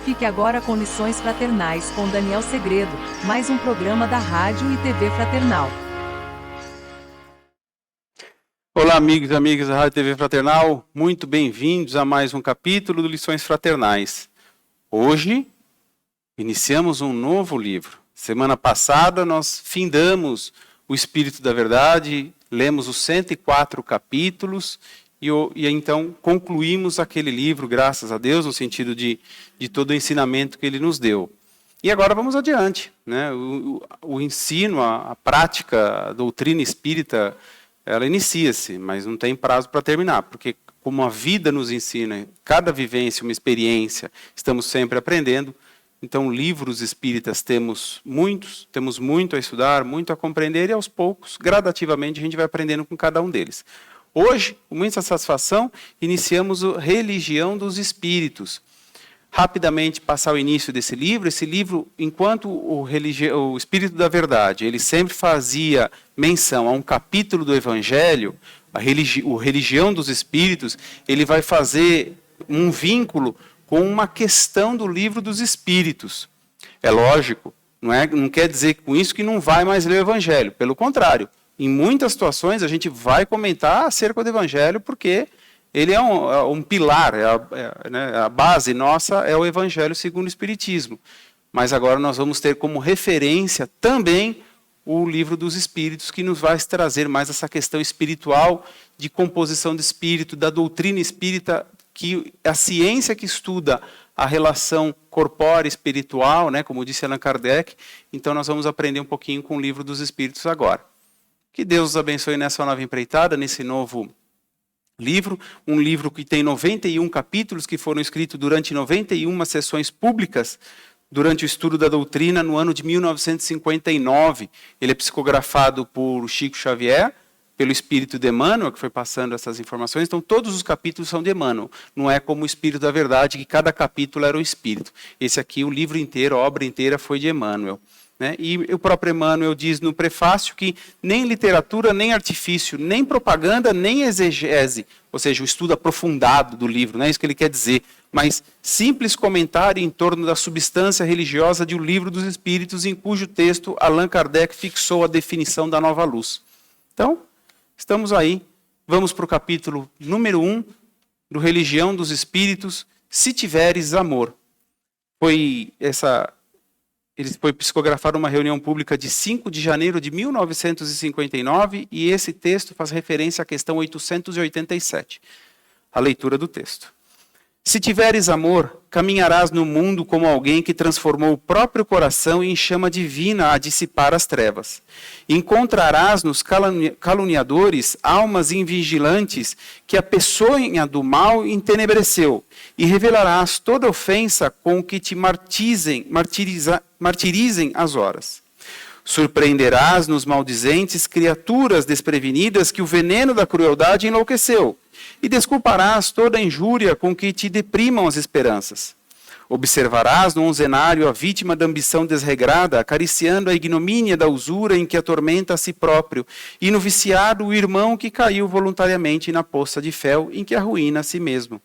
Fique agora com Lições Fraternais com Daniel Segredo, mais um programa da Rádio e TV Fraternal. Olá, amigos e amigas da Rádio e TV Fraternal, muito bem-vindos a mais um capítulo do Lições Fraternais. Hoje, iniciamos um novo livro. Semana passada, nós findamos o Espírito da Verdade, lemos os 104 capítulos e então concluímos aquele livro, graças a Deus, no sentido de todo o ensinamento que ele nos deu. E agora vamos adiante, né? O ensino, a prática, a doutrina espírita, ela inicia-se, mas não tem prazo para terminar, porque como a vida nos ensina, cada vivência, uma experiência, estamos sempre aprendendo. Então, livros espíritas temos muitos, temos muito a estudar, muito a compreender, e aos poucos, gradativamente, a gente vai aprendendo com cada um deles. Hoje, com muita satisfação, iniciamos a Religião dos Espíritos. Rapidamente passar o início desse livro. Esse livro, enquanto o Espírito da Verdade, ele sempre fazia menção a um capítulo do Evangelho, o Religião dos Espíritos, ele vai fazer um vínculo com uma questão do Livro dos Espíritos. É lógico, não quer dizer com isso que não vai mais ler o Evangelho. Pelo contrário, em muitas situações a gente vai comentar acerca do Evangelho, porque ele é um pilar, a base nossa é o Evangelho segundo o Espiritismo. Mas agora nós vamos ter como referência também o Livro dos Espíritos, que nos vai trazer mais essa questão espiritual, de composição de espírito, da doutrina espírita, que a ciência que estuda a relação corpórea espiritual, né, como disse Allan Kardec. Então nós vamos aprender um pouquinho com o Livro dos Espíritos agora. Que Deus os abençoe nessa nova empreitada, nesse novo livro, um livro que tem 91 capítulos que foram escritos durante 91 sessões públicas durante o estudo da doutrina no ano de 1959. Ele é psicografado por Chico Xavier, pelo Espírito de Emmanuel, que foi passando essas informações. Então todos os capítulos são de Emmanuel. Não é como o Espírito da Verdade, que cada capítulo era um espírito. Esse aqui, o livro inteiro, a obra inteira foi de Emmanuel. Né? E o próprio Emmanuel diz no prefácio que nem literatura, nem artifício, nem propaganda, nem exegese, ou seja, o estudo aprofundado do livro, não é isso que ele quer dizer, mas simples comentário em torno da substância religiosa de O Livro dos Espíritos, em cujo texto Allan Kardec fixou a definição da nova luz. Então, estamos aí, vamos para o capítulo número 1 do Religião dos Espíritos, Se Tiveres Amor. Ele foi psicografado numa reunião pública de 5 de janeiro de 1959, e esse texto faz referência à questão 887. A leitura do texto. Se tiveres amor, caminharás no mundo como alguém que transformou o próprio coração em chama divina a dissipar as trevas. Encontrarás nos caluniadores almas invigilantes que a peçonha do mal entenebreceu, e revelarás toda ofensa com que te martirizem as horas. Surpreenderás nos maldizentes criaturas desprevenidas que o veneno da crueldade enlouqueceu, e desculparás toda a injúria com que te deprimam as esperanças. Observarás no onzenário a vítima da ambição desregrada, acariciando a ignomínia da usura em que atormenta a si próprio, e no viciado o irmão que caiu voluntariamente na poça de fel em que arruína a si mesmo.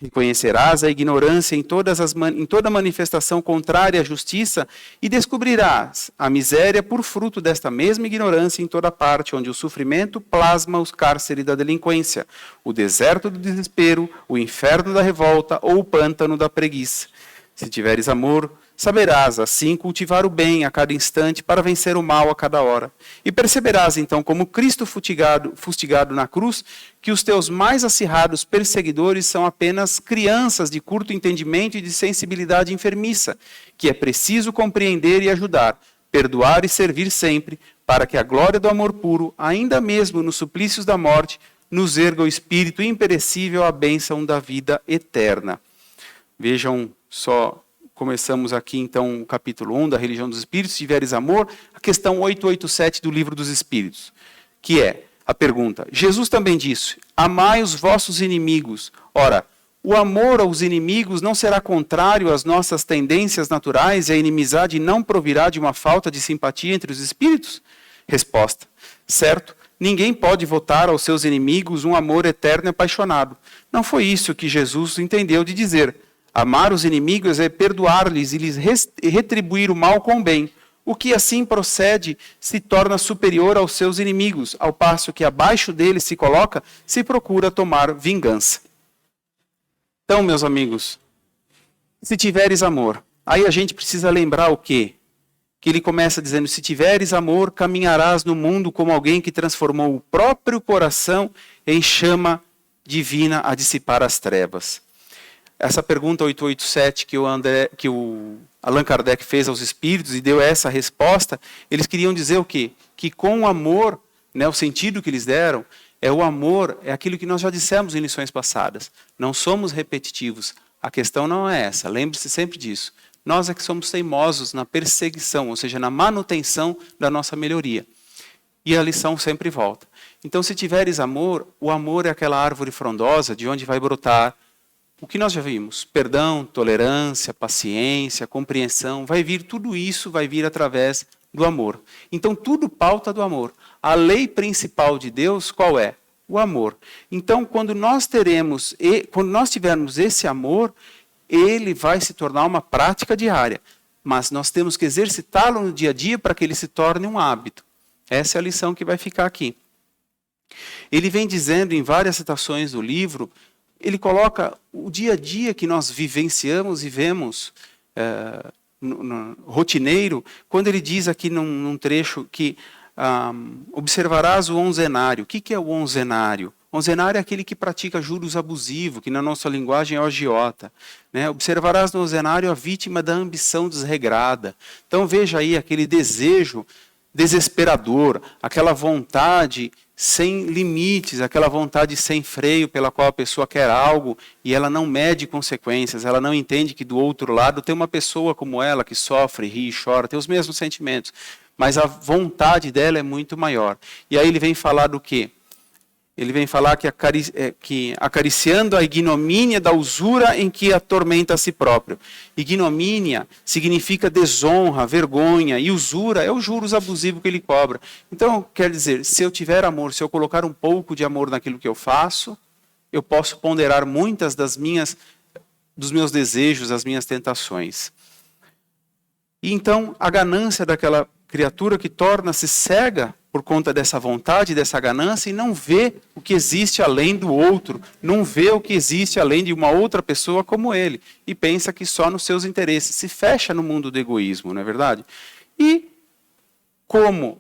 Reconhecerás a ignorância em toda manifestação contrária à justiça, e descobrirás a miséria por fruto desta mesma ignorância em toda parte, onde o sofrimento plasma os cárceres da delinquência, o deserto do desespero, o inferno da revolta ou o pântano da preguiça. Se tiveres amor, saberás assim cultivar o bem a cada instante para vencer o mal a cada hora. E perceberás então como Cristo fustigado na cruz, que os teus mais acirrados perseguidores são apenas crianças de curto entendimento e de sensibilidade enfermiça, que é preciso compreender e ajudar, perdoar e servir sempre, para que a glória do amor puro, ainda mesmo nos suplícios da morte, nos erga o espírito imperecível à bênção da vida eterna. Vejam só, começamos aqui então o capítulo 1 da Religião dos Espíritos, se tiveres amor, a questão 887 do Livro dos Espíritos, que é a pergunta: Jesus também disse, amai os vossos inimigos. Ora, o amor aos inimigos não será contrário às nossas tendências naturais e a inimizade não provirá de uma falta de simpatia entre os espíritos? Resposta: certo, ninguém pode votar aos seus inimigos um amor eterno e apaixonado. Não foi isso que Jesus entendeu de dizer. Amar os inimigos é perdoar-lhes e lhes retribuir o mal com o bem. O que assim procede se torna superior aos seus inimigos, ao passo que abaixo deles se coloca, se procura tomar vingança. Então, meus amigos, se tiveres amor, aí a gente precisa lembrar o quê? Que ele começa dizendo, se tiveres amor, caminharás no mundo como alguém que transformou o próprio coração em chama divina a dissipar as trevas. Essa pergunta 887 que o Allan Kardec fez aos espíritos e deu essa resposta, eles queriam dizer o quê? Que com o amor, né, o sentido que eles deram, o amor é aquilo que nós já dissemos em lições passadas. Não somos repetitivos. A questão não é essa, lembre-se sempre disso. Nós é que somos teimosos na perseguição, ou seja, na manutenção da nossa melhoria. E a lição sempre volta. Então, se tiveres amor, o amor é aquela árvore frondosa de onde vai brotar o que nós já vimos. Perdão, tolerância, paciência, compreensão, tudo isso vai vir através do amor. Então, tudo pauta do amor. A lei principal de Deus, qual é? O amor. Então, quando nós tivermos esse amor, ele vai se tornar uma prática diária. Mas nós temos que exercitá-lo no dia a dia para que ele se torne um hábito. Essa é a lição que vai ficar aqui. Ele vem dizendo em várias citações do livro, ele coloca o dia a dia que nós vivenciamos e vemos rotineiro, quando ele diz aqui num trecho que observarás o onzenário. O que é o onzenário? Onzenário é aquele que pratica juros abusivos, que na nossa linguagem é o agiota. Né? Observarás no onzenário a vítima da ambição desregrada. Então veja aí aquele desejo desesperador, aquela vontade sem limites, aquela vontade sem freio pela qual a pessoa quer algo e ela não mede consequências, ela não entende que do outro lado tem uma pessoa como ela que sofre, ri e chora, tem os mesmos sentimentos, mas a vontade dela é muito maior. E aí ele vem falar do quê? Ele vem falar que acariciando a ignomínia da usura em que atormenta a si próprio. Ignomínia significa desonra, vergonha, e usura é os juros abusivos que ele cobra. Então, quer dizer, se eu tiver amor, se eu colocar um pouco de amor naquilo que eu faço, eu posso ponderar muitas dos meus desejos, das minhas tentações. E então, a ganância daquela criatura que torna-se cega por conta dessa vontade, dessa ganância, e não vê o que existe além do outro, não vê o que existe além de uma outra pessoa como ele, e pensa que só nos seus interesses, se fecha no mundo do egoísmo, não é verdade? E como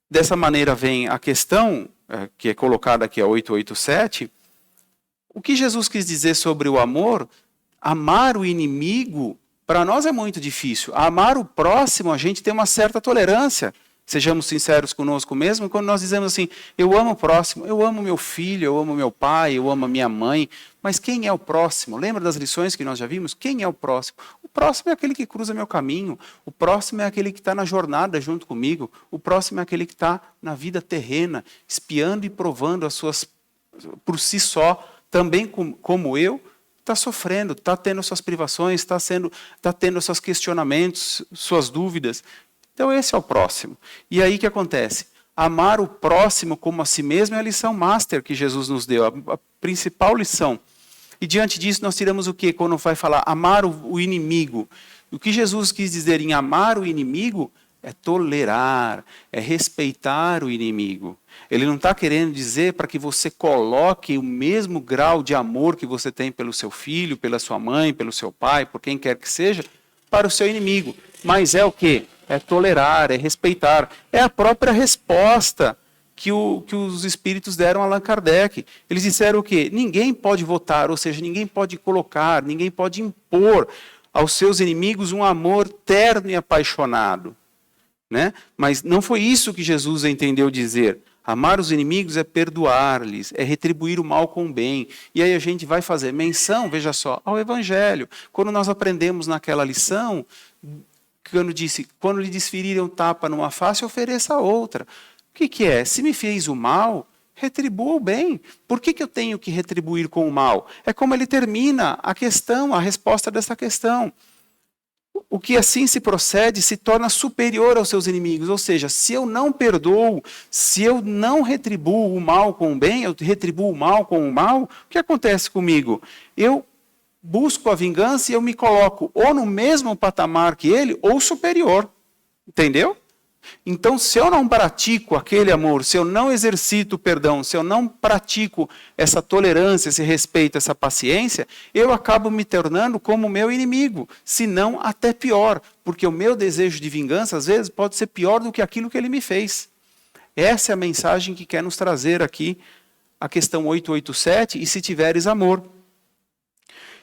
dessa maneira vem a questão, que é colocada aqui a 887, o que Jesus quis dizer sobre o amor? Amar o inimigo, para nós é muito difícil. Amar o próximo, a gente tem uma certa tolerância. Sejamos sinceros conosco mesmo, quando nós dizemos assim, eu amo o próximo, eu amo meu filho, eu amo meu pai, eu amo a minha mãe, mas quem é o próximo? Lembra das lições que nós já vimos? Quem é o próximo? O próximo é aquele que cruza meu caminho, o próximo é aquele que está na jornada junto comigo, o próximo é aquele que está na vida terrena, espiando e provando as suas, por si só, também como eu, está sofrendo, está tendo suas privações, está tendo seus questionamentos, suas dúvidas. Então esse é o próximo. E aí o que acontece? Amar o próximo como a si mesmo é a lição master que Jesus nos deu, a principal lição. E diante disso nós tiramos o quê? Quando vai falar amar o inimigo. O que Jesus quis dizer em amar o inimigo é tolerar, é respeitar o inimigo. Ele não está querendo dizer para que você coloque o mesmo grau de amor que você tem pelo seu filho, pela sua mãe, pelo seu pai, por quem quer que seja, para o seu inimigo. Mas é o quê? É tolerar, é respeitar. É a própria resposta que os espíritos deram a Allan Kardec. Eles disseram o quê? Ninguém pode votar, ou seja, ninguém pode colocar, ninguém pode impor aos seus inimigos um amor terno e apaixonado. Né? Mas não foi isso que Jesus entendeu dizer. Amar os inimigos é perdoar-lhes, é retribuir o mal com o bem. E aí a gente vai fazer menção, veja só, ao Evangelho. Quando nós aprendemos naquela lição, quando lhe desferirem um tapa numa face, ofereça a outra. O que é? Se me fez o mal, retribua o bem. Por que eu tenho que retribuir com o mal? É como ele termina a questão, a resposta dessa questão. O que assim se procede se torna superior aos seus inimigos. Ou seja, se eu não perdoo, se eu não retribuo o mal com o bem, eu retribuo o mal com o mal, o que acontece comigo? Eu busco a vingança e eu me coloco ou no mesmo patamar que ele ou superior. Entendeu? Então, se eu não pratico aquele amor, se eu não exercito o perdão, se eu não pratico essa tolerância, esse respeito, essa paciência, eu acabo me tornando como o meu inimigo, se não até pior, porque o meu desejo de vingança, às vezes, pode ser pior do que aquilo que ele me fez. Essa é a mensagem que quer nos trazer aqui a questão 887, e se tiveres amor.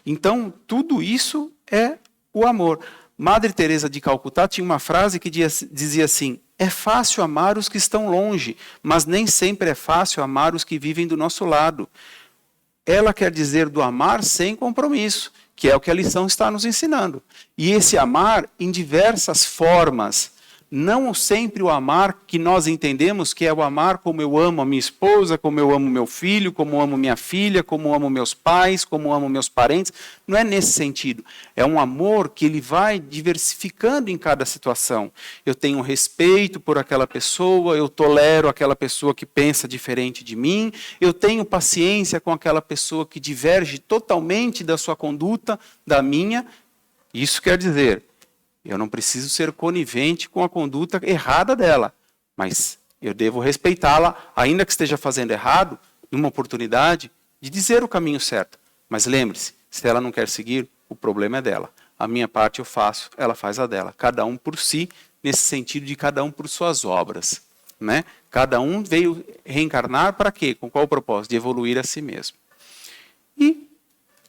Então, tudo isso é o amor. Madre Teresa de Calcutá tinha uma frase que dizia assim: é fácil amar os que estão longe, mas nem sempre é fácil amar os que vivem do nosso lado. Ela quer dizer do amar sem compromisso, que é o que a lição está nos ensinando. E esse amar em diversas formas, não sempre o amar que nós entendemos que é o amar como eu amo a minha esposa, como eu amo meu filho, como eu amo minha filha, como eu amo meus pais, como eu amo meus parentes. Não é nesse sentido. É um amor que ele vai diversificando em cada situação. Eu tenho respeito por aquela pessoa, eu tolero aquela pessoa que pensa diferente de mim, eu tenho paciência com aquela pessoa que diverge totalmente da sua conduta, da minha. Isso quer dizer, eu não preciso ser conivente com a conduta errada dela, mas eu devo respeitá-la, ainda que esteja fazendo errado, numa oportunidade de dizer o caminho certo. Mas lembre-se, se ela não quer seguir, o problema é dela. A minha parte eu faço, ela faz a dela. Cada um por si, nesse sentido de cada um por suas obras. Né? Cada um veio reencarnar para quê? Com qual propósito? De evoluir a si mesmo. E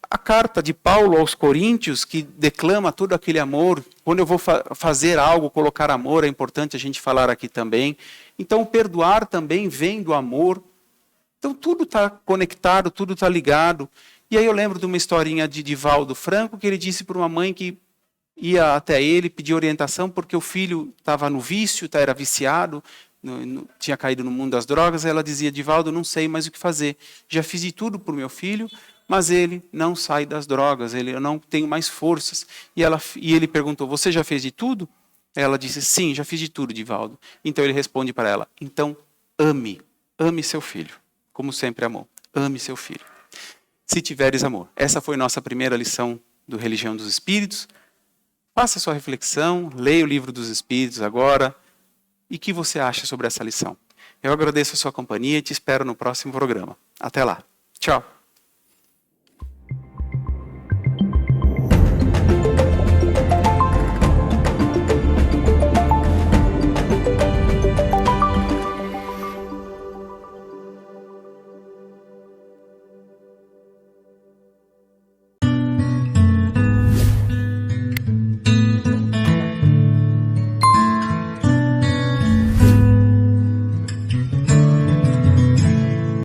a carta de Paulo aos Coríntios, que declama todo aquele amor. Quando eu vou fazer algo, colocar amor, é importante a gente falar aqui também. Então, o perdoar também vem do amor. Então, tudo está conectado, tudo está ligado. E aí eu lembro de uma historinha de Divaldo Franco, que ele disse para uma mãe que ia até ele pedir orientação, porque o filho estava no vício, era viciado, tinha caído no mundo das drogas. Aí ela dizia: Divaldo, não sei mais o que fazer. Já fiz de tudo por meu filho, mas ele não sai das drogas, eu não tenho mais forças. E ele perguntou: você já fez de tudo? Ela disse: sim, já fiz de tudo, Divaldo. Então ele responde para ela: então ame seu filho, como sempre amou. Ame seu filho. Se tiveres amor. Essa foi nossa primeira lição do Religião dos Espíritos. Faça sua reflexão, leia o Livro dos Espíritos agora. E o que você acha sobre essa lição? Eu agradeço a sua companhia e te espero no próximo programa. Até lá. Tchau.